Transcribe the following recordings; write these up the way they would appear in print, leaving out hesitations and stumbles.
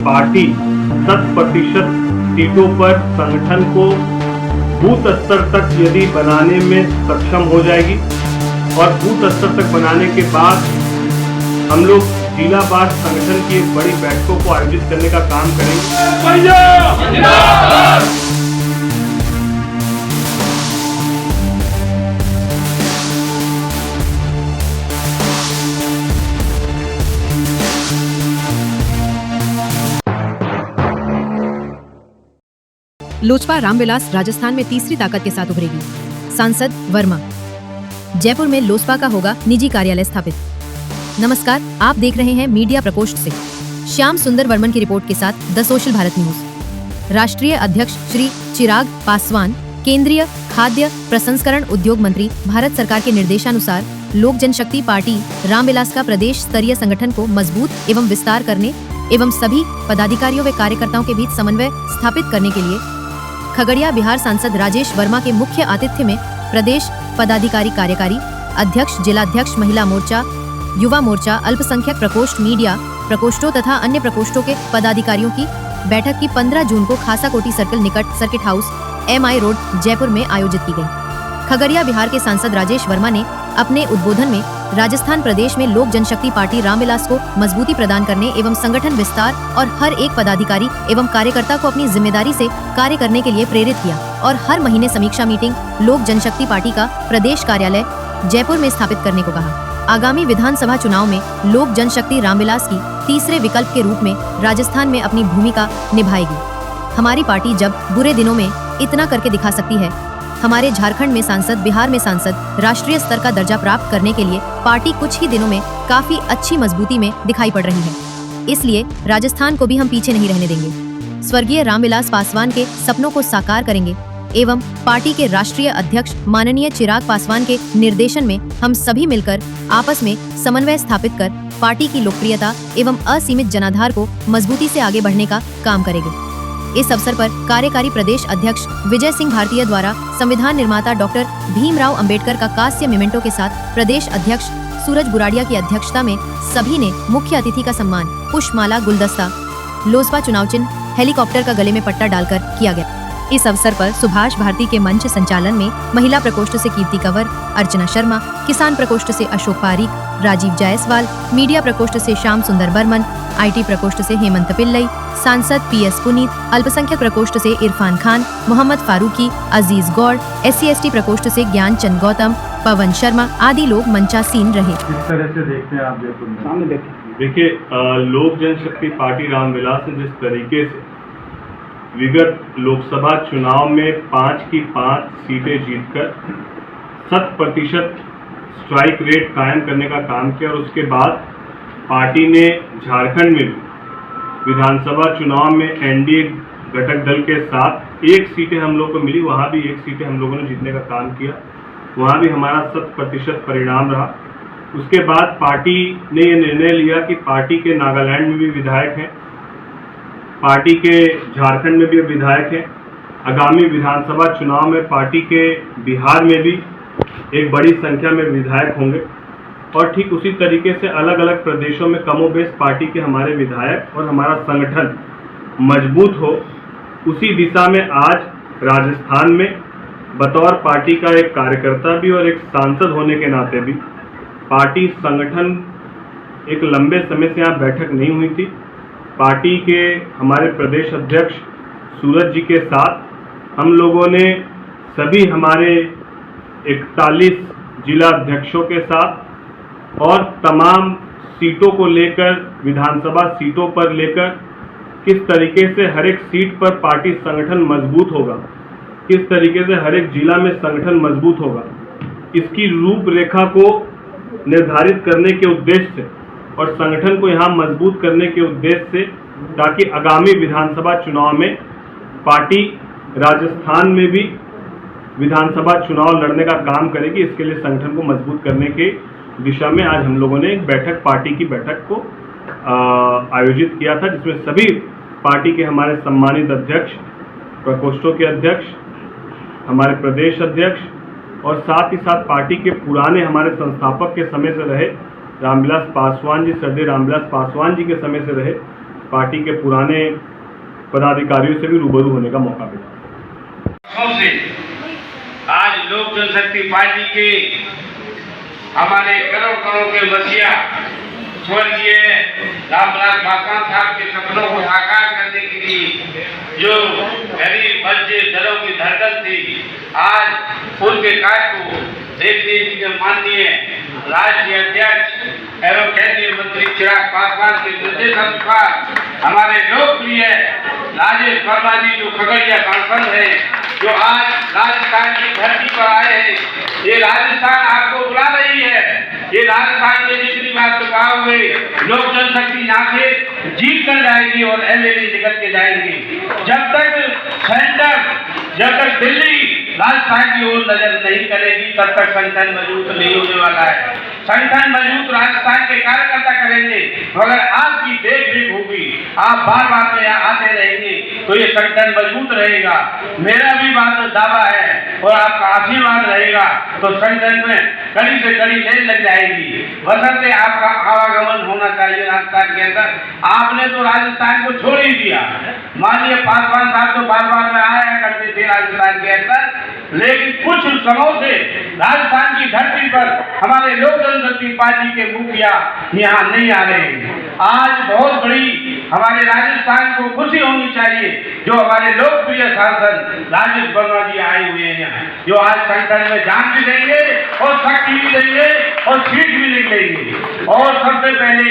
Party 100% सीटों पर संगठन को बूथ स्तर तक यदि बनाने में सक्षम हो जाएगी और बूथ स्तर तक बनाने के बाद हम लोग जिलावार संगठन की एक बड़ी बैठकों को आयोजित करने का काम करेंगे। लोजपा रामविलास राजस्थान में तीसरी ताकत के साथ उभरेगी। सांसद वर्मा। जयपुर में लोजपा का होगा निजी कार्यालय स्थापित। नमस्कार, आप देख रहे हैं मीडिया प्रकोष्ठ से श्याम सुंदर वर्मन की रिपोर्ट के साथ द सोशल भारत न्यूज। राष्ट्रीय अध्यक्ष श्री चिराग पासवान, केंद्रीय खाद्य प्रसंस्करण उद्योग मंत्री, भारत सरकार के निर्देशानुसार लोक जनशक्ति पार्टी रामविलास का प्रदेश स्तरीय संगठन को मजबूत एवं विस्तार करने एवं सभी पदाधिकारियों व कार्यकर्ताओं के बीच समन्वय स्थापित करने के लिए खगड़िया बिहार सांसद राजेश वर्मा के मुख्य आतिथ्य में प्रदेश पदाधिकारी कार्यकारी अध्यक्ष, जिलाध्यक्ष, महिला मोर्चा, युवा मोर्चा, अल्पसंख्यक प्रकोष्ठ, मीडिया प्रकोष्ठों तथा अन्य प्रकोष्ठों के पदाधिकारियों की बैठक की 15 जून को खासाकोटी सर्कल निकट circuit house MI road Jaipur में आयोजित की गई। खगड़िया बिहार के सांसद राजेश वर्मा ने अपने उद्बोधन में राजस्थान प्रदेश में लोक जनशक्ति पार्टी रामविलास को मजबूती प्रदान करने एवं संगठन विस्तार और हर एक पदाधिकारी एवं कार्यकर्ता को अपनी जिम्मेदारी से कार्य करने के लिए प्रेरित किया और हर महीने समीक्षा मीटिंग लोक जनशक्ति पार्टी का प्रदेश कार्यालय जयपुर में स्थापित करने को कहा। आगामी विधानसभा चुनाव में लोक जनशक्ति रामविलास की तीसरे विकल्प के रूप में राजस्थान में अपनी भूमिका निभाएगी। हमारी पार्टी जब बुरे दिनों में इतना करके दिखा सकती है, हमारे झारखंड में सांसद, बिहार में सांसद, राष्ट्रीय स्तर का दर्जा प्राप्त करने के लिए पार्टी कुछ ही दिनों में काफी अच्छी मजबूती में दिखाई पड़ रही है। इसलिए राजस्थान को भी हम पीछे नहीं रहने देंगे। स्वर्गीय रामविलास पासवान के सपनों को साकार करेंगे एवं पार्टी के राष्ट्रीय अध्यक्ष माननीय चिराग पासवान के निर्देशन में हम सभी मिलकर आपस में समन्वय स्थापित कर पार्टी की लोकप्रियता एवं असीमित जनाधार को मजबूती से आगे बढ़ने का काम करेंगे। इस अवसर पर कार्यकारी प्रदेश अध्यक्ष विजय सिंह भारतीय द्वारा संविधान निर्माता डॉक्टर भीमराव अंबेडकर का कांस्य मेमेंटो के साथ प्रदेश अध्यक्ष सूरज बुराड़िया की अध्यक्षता में सभी ने मुख्य अतिथि का सम्मान पुष्पमाला, गुलदस्ता, लोजपा चुनाव चिन्ह, हेलीकॉप्टर का गले में पट्टा डालकर किया गया। इस अवसर पर सुभाष भारती के मंच संचालन में महिला प्रकोष्ठ से कीर्ति कंवर, अर्चना शर्मा, किसान प्रकोष्ठ से अशोक पारीक, राजीव जायसवाल, मीडिया प्रकोष्ठ से श्याम सुंदर बर्मन, IT प्रकोष्ठ से हेमंत पिल्लई, सांसद PS पुनीत, अल्पसंख्यक प्रकोष्ठ से इरफान खान, मोहम्मद फारूकी, अजीज गौड़, SC/ST प्रकोष्ठ से ज्ञान चंद गौतम, पवन शर्मा आदि लोग मंचासीन रहे। किस तरह से देखते हैं आप जयपुर में? सामने देखिए, लोक जनशक्ति पार्टी रामविलास ने जिस तरीके से विगत लोकसभा चुनाव में 5 की 5 सीटें जीतकर 100% स्ट्राइक रेट कायम करने का काम किया और उसके बाद पार्टी ने झारखंड में विधानसभा चुनाव में NDA घटक दल के साथ 1 सीटें हम लोग को मिली, वहाँ भी 1 सीटें हम लोगों ने जीतने का काम किया, वहाँ भी हमारा 100% परिणाम रहा। उसके बाद पार्टी ने ये निर्णय लिया कि पार्टी के नागालैंड में भी विधायक हैं, पार्टी के झारखंड में भी विधायक हैं, आगामी विधानसभा चुनाव में पार्टी के बिहार में भी एक बड़ी संख्या में विधायक होंगे और ठीक उसी तरीके से अलग अलग प्रदेशों में कमोबेश पार्टी के हमारे विधायक और हमारा संगठन मजबूत हो, उसी दिशा में आज राजस्थान में बतौर पार्टी का एक कार्यकर्ता भी और एक सांसद होने के नाते भी पार्टी संगठन एक लंबे समय से यहाँ बैठक नहीं हुई थी। पार्टी के हमारे प्रदेश अध्यक्ष सूरज जी के साथ हम लोगों ने सभी हमारे 41 जिला अध्यक्षों के साथ और तमाम सीटों को लेकर, विधानसभा सीटों पर लेकर किस तरीके से हर एक सीट पर पार्टी संगठन मजबूत होगा, किस तरीके से हर एक जिला में संगठन मजबूत होगा, इसकी रूपरेखा को निर्धारित करने के उद्देश्य से और संगठन को यहाँ मजबूत करने के उद्देश्य से, ताकि आगामी विधानसभा चुनाव में पार्टी राजस्थान में भी विधानसभा चुनाव लड़ने का काम करेगी। इसके लिए संगठन को मजबूत करने के दिशा में आज हम लोगों ने एक बैठक, पार्टी की बैठक को आयोजित किया था, जिसमें सभी पार्टी के हमारे सम्मानित अध्यक्ष, प्रकोष्ठों के अध्यक्ष, हमारे प्रदेश अध्यक्ष और साथ ही साथ पार्टी के पुराने हमारे संस्थापक के समय से रहे रामविलास पासवान जी, श्रद्धेय रामविलास पासवान जी के समय से रहे पार्टी के पुराने पदाधिकारियों से भी रूबरू होने का मौका मिला। से आज लोक जनशक्ति पार्टी के हमारे करोड़ के मसीहा स्वर्गीय रामविलास पासवान साहब के सपनों को साकार करने के लिए जो गरीब बच्चे दलों की धड़कन थी, आज उनके कार्य को देखते हुए माननीय राष्ट्रीय अध्यक्ष एवं केंद्रीय मंत्री चिराग पासवान के निर्देशानुसार हमारे लोकप्रिय राजेश वर्मा जी जो खगड़िया सांसद है, जो आज राजस्थान की धरती पर आए हैं, ये राजस्थान आपको बुला रही है। ये राजस्थान में जितनी बात कहा हुए लोक जनशक्ति यहाँ से जीत कर जाएगी और एमएलए निकल के जाएंगे। जब तक दिल्ली राजस्थान की ओर नजर नहीं करेगी तब तक संगठन मजबूत नहीं होने वाला है। संगठन मजबूत राजस्थान के कार्यकर्ता करेंगे, मगर आपकी देख रेख होगी, आप बार बार में यहाँ आते रहेंगे तो ये संगठन मजबूत रहेगा। मेरा भी बात दावा है और आपका आशीर्वाद रहेगा तो संगठन में कड़ी से कड़ी लेन लग जाएगी। बशर्ते आपका आवागमन होना चाहिए राजस्थान के अंदर। आपने तो राजस्थान को छोड़ ही दिया। माननीय पासवान साहब तो बार बार में आया करते थे राजस्थान के अंदर, लेकिन कुछ समय से राजस्थान की धरती पर हमारे लोक जनशक्ति पार्टी के मुखिया यहाँ नहीं आ रहे हैं। आज बहुत बड़ी हमारे राजस्थान को खुशी होनी चाहिए जो हमारे लोकप्रिय सांसद राजेश वर्मा जी आए हुए हैं यहाँ, जो आज संगठन में जान भी देंगे और शक्ति भी देंगे और सीट भी निकलेंगे। और सबसे पहले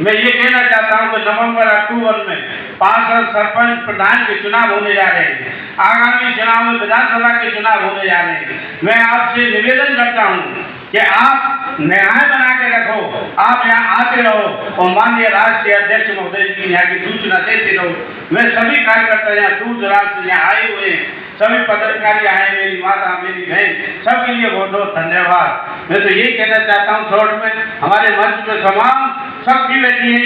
मैं ये कहना चाहता हूँ कि नवंबर अक्टूबर में पार्षद, सरपंच, प्रधान के चुनाव होने जा रहे हैं। आगामी चुनाव में विधानसभा के चुनाव होने जा रहे हैं। मैं आपसे निवेदन करता हूँ कि आप न्याय बना के रखो, आप यहाँ आते रहो और माननीय राष्ट्रीय अध्यक्ष महोदय जी यहाँ की सूचना देते रहो। मैं सभी कार्यकर्ता यहाँ दूर दराज से यहाँ आए हुए हैं, सभी पदाधिकारी आए, मेरी माता, मेरी बहन, सबके लिए बहुत बहुत धन्यवाद। मैं तो यही कहना चाहता हूँ शॉर्ट में, हमारे मंच में तमाम शक्ति बैठी है,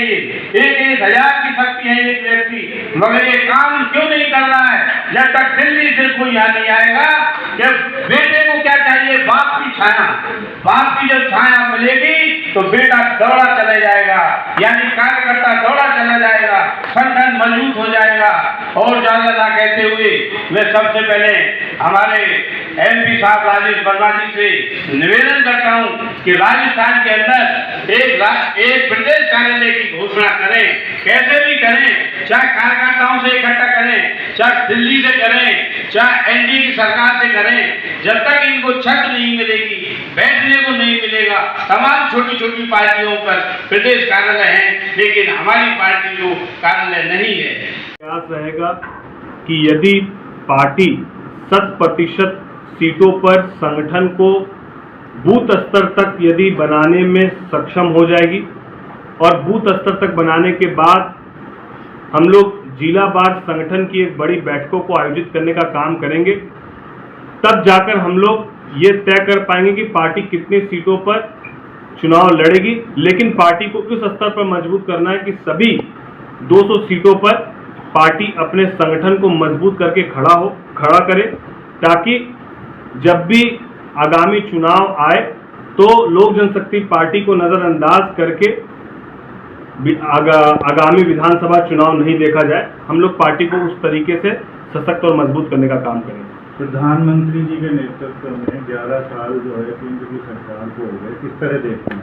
ये 1,000 की शक्ति है एक व्यक्ति, मगर ये काम क्यों नहीं कर रहा है? जब तक दिल्ली से कोई यहाँ नहीं आएगा कि बेटे को क्या चाहिए, बाप की छाया, बाप की जब छाया मिलेगी तो बेटा दौड़ा चला जाएगा, यानी कार्यकर्ता दौड़ा चला जाएगा, संगठन मजबूत हो जाएगा। और ज्यादा ना कहते हुए मैं सबसे पहले हमारे एमपी साहब राजेश वर्मा जी से निवेदन करता हूं कि राजस्थान के अंदर एक प्रदेश कार्यालय की घोषणा करें, कैसे भी करें, चाहे कार्यकर्ताओं से इकट्ठा करें, चाहे दिल्ली से करें, चाहे एनडीए की सरकार से करें। जब तक इनको छत नहीं मिलेगी, बैठने को नहीं मिलेगा, तमाम छोटी छोटी पार्टियों पर प्रदेश कार्यालय है, लेकिन हमारी पार्टी को कार्यालय नहीं है। प्रयास रहेगा कि यदि पार्टी 100% सीटों पर संगठन को बूथ स्तर तक यदि बनाने में सक्षम हो जाएगी और बूथ स्तर तक बनाने के बाद हम लोग जिलावार संगठन की एक बड़ी बैठकों को आयोजित करने का काम करेंगे, तब जाकर हम लोग ये तय कर पाएंगे कि पार्टी कितनी सीटों पर चुनाव लड़ेगी। लेकिन पार्टी को इस स्तर पर मजबूत करना है कि सभी 200 सीटों पर पार्टी अपने संगठन को मजबूत करके खड़ा करे, ताकि जब भी आगामी चुनाव आए तो लोक जनशक्ति पार्टी को नजरअंदाज करके आगामी विधानसभा चुनाव नहीं देखा जाए। हम लोग पार्टी को उस तरीके से सशक्त और मजबूत करने का काम करेंगे। प्रधानमंत्री जी के नेतृत्व में 11 साल जो है केंद्र की सरकार को हो गए, किस तरह देखते हैं?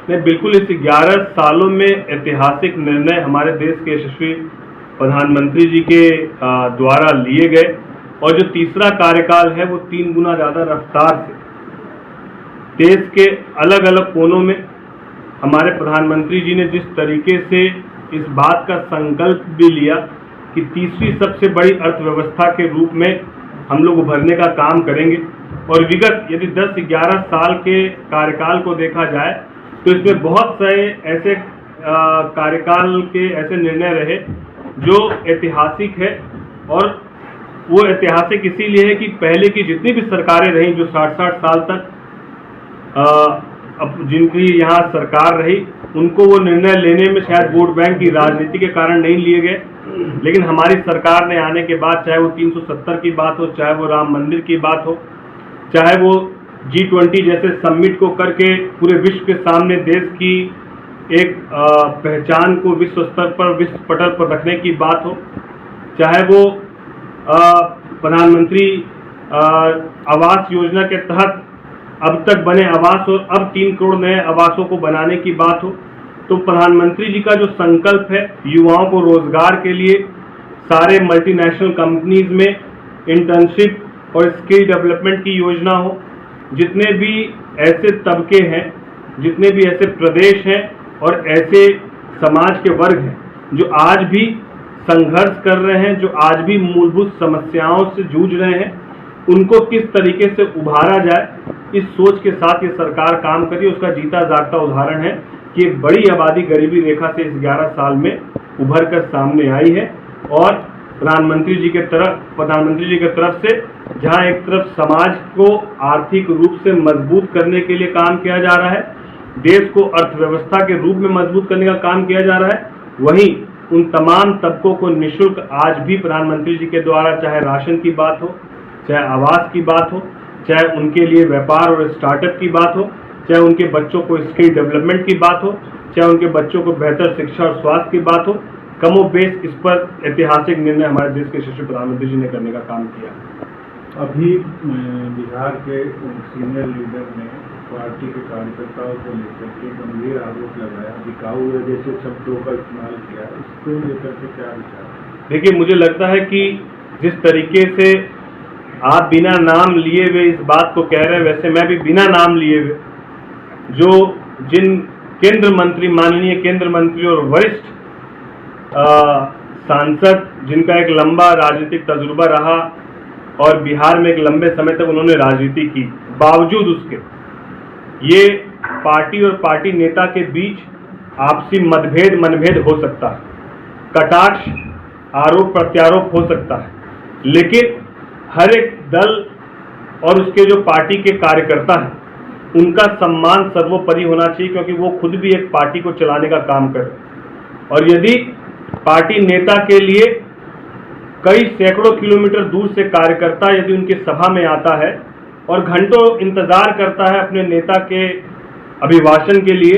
नहीं, बिल्कुल इस 11 सालों में ऐतिहासिक निर्णय हमारे देश के यशस्वी प्रधानमंत्री जी के द्वारा लिए गए और जो तीसरा कार्यकाल है वो 3 गुना ज़्यादा रफ्तार से देश के अलग अलग कोनों में हमारे प्रधानमंत्री जी ने जिस तरीके से इस बात का संकल्प भी लिया कि तीसरी सबसे बड़ी अर्थव्यवस्था के रूप में हम लोग उभरने का काम करेंगे। और विगत यदि 10-11 साल के कार्यकाल को देखा जाए तो इसमें बहुत सारे ऐसे कार्यकाल के ऐसे निर्णय रहे जो ऐतिहासिक है। और वो ऐतिहासिक इसीलिए है कि पहले की जितनी भी सरकारें रहीं जो 60-60 साल तक अब जिनकी यहाँ सरकार रही, उनको वो निर्णय लेने में शायद वोट बैंक की राजनीति के कारण नहीं लिए गए, लेकिन हमारी सरकार ने आने के बाद, चाहे वो 370 की बात हो, चाहे वो राम मंदिर की बात हो, चाहे वो G20 जैसे समिट को करके पूरे विश्व के सामने देश की एक पहचान को विश्व स्तर पर, विश्व पटल पर रखने की बात हो, चाहे वो प्रधानमंत्री आवास योजना के तहत अब तक बने आवास और अब 3 करोड़ नए आवासों को बनाने की बात हो, तो प्रधानमंत्री जी का जो संकल्प है युवाओं को रोजगार के लिए सारे मल्टीनेशनल कंपनीज में इंटर्नशिप और स्किल डेवलपमेंट की योजना हो, जितने भी ऐसे तबके हैं, जितने भी ऐसे प्रदेश हैं और ऐसे समाज के वर्ग हैं जो आज भी संघर्ष कर रहे हैं, जो आज भी मूलभूत समस्याओं से जूझ रहे हैं, उनको किस तरीके से उभारा जाए, इस सोच के साथ ये सरकार काम कर रही है। उसका जीता जागता उदाहरण है कि एक बड़ी आबादी गरीबी रेखा से इस 11 साल में उभर कर सामने आई है और प्रधानमंत्री जी के तरफ से जहां एक तरफ समाज को आर्थिक रूप से मजबूत करने के लिए काम किया जा रहा है, देश को अर्थव्यवस्था के रूप में मजबूत करने का काम किया जा रहा है, वहीं उन तमाम तबकों को निःशुल्क आज भी प्रधानमंत्री जी के द्वारा, चाहे राशन की बात हो, चाहे आवास की बात हो, चाहे उनके लिए व्यापार और स्टार्टअप की बात हो, चाहे उनके बच्चों को स्किल डेवलपमेंट की बात हो, चाहे उनके बच्चों को बेहतर शिक्षा और स्वास्थ्य की बात हो, कमोबेश इस पर ऐतिहासिक निर्णय हमारे देश के यशस्वी प्रधानमंत्री जी ने करने का काम किया। अभी बिहार के सीनियर लीडर ने पार्टी के कार्यकर्ताओं को लेकर के गंभीर आरोप लगाया, बिकाऊ जैसे शब्दों का इस्तेमाल किया, इसको लेकर के क्या विचार? देखिए, मुझे लगता है कि जिस तरीके से आप बिना नाम लिए हुए इस बात को कह रहे हैं, वैसे मैं भी बिना नाम लिए हुए जिन केंद्र मंत्री, माननीय केंद्र मंत्री और वरिष्ठ सांसद जिनका एक लंबा राजनीतिक तजुर्बा रहा और बिहार में एक लंबे समय तक उन्होंने राजनीति की, बावजूद उसके ये पार्टी और पार्टी नेता के बीच आपसी मनभेद हो सकता है, कटाक्ष, आरोप प्रत्यारोप हो सकता है, लेकिन हर एक दल और उसके जो पार्टी के कार्यकर्ता हैं उनका सम्मान सर्वोपरि होना चाहिए, क्योंकि वो खुद भी एक पार्टी को चलाने का काम कर रहे हैं। और यदि पार्टी नेता के लिए कई सैकड़ों किलोमीटर दूर से कार्यकर्ता यदि उनकी सभा में आता है और घंटों इंतजार करता है अपने नेता के अभिभाषण के लिए,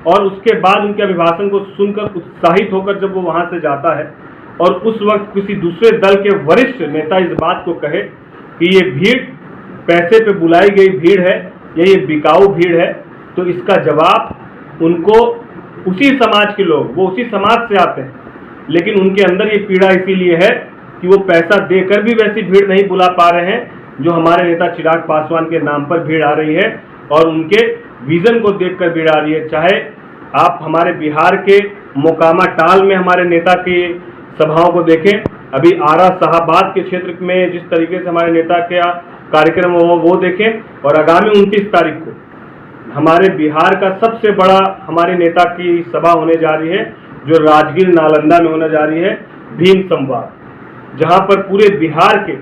और उसके बाद उनके अभिभाषण को सुनकर उत्साहित होकर जब वो वहां से जाता है और उस वक्त किसी दूसरे दल के वरिष्ठ नेता इस बात को कहे कि ये भीड़ पैसे पे बुलाई गई भीड़ है या ये बिकाऊ भीड़ है, तो इसका जवाब उनको उसी समाज के लोग, वो उसी समाज से आते हैं, लेकिन उनके अंदर ये पीड़ा इसीलिए है कि वो पैसा देकर भी वैसी भीड़ नहीं बुला पा रहे हैं जो हमारे नेता चिराग पासवान के नाम पर भीड़ आ रही है और उनके विजन को देखकर भीड़ आ रही है। चाहे आप हमारे बिहार के मोकामा टाल में हमारे नेता की सभाओं को देखें, अभी आरा शाहाबाद के क्षेत्र में जिस तरीके से हमारे नेता के कार्यक्रम हो वो देखें, और आगामी 29 तारीख को हमारे बिहार का सबसे बड़ा हमारे नेता की सभा होने जा रही है जो राजगीर नालंदा में होने जा रही है, भीम संवाद, जहां पर पूरे बिहार के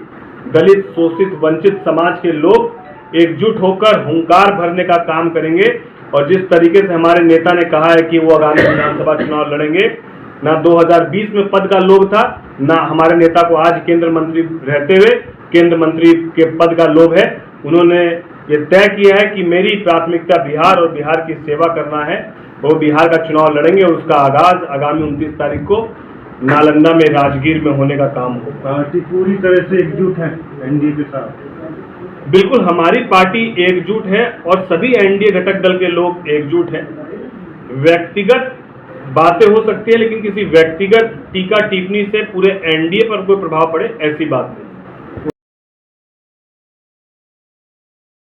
दलित, शोषित, वंचित समाज के लोग एकजुट होकर हुंकार भरने का काम करेंगे। और जिस तरीके से हमारे नेता ने कहा है कि वो आगामी विधानसभा चुनाव लड़ेंगे, ना 2020 में पद का लोभ था, ना हमारे नेता को आज केंद्र मंत्री रहते हुए केंद्र मंत्री के पद का लोभ है। उन्होंने ये तय किया है कि मेरी प्राथमिकता बिहार और बिहार की सेवा करना है, वो बिहार का चुनाव लड़ेंगे और उसका आगाज आगामी 29 तारीख को नालंदा में, राजगीर में होने का काम हो। पार्टी पूरी तरह से एकजुट है एनडीए के साथ? बिल्कुल, हमारी पार्टी एकजुट है और सभी एनडीए घटक दल के लोग एकजुट हैं। व्यक्तिगत बातें हो सकती है, लेकिन किसी व्यक्तिगत टीका टिप्पणी से पूरे एनडीए पर कोई प्रभाव पड़े ऐसी बात नहीं।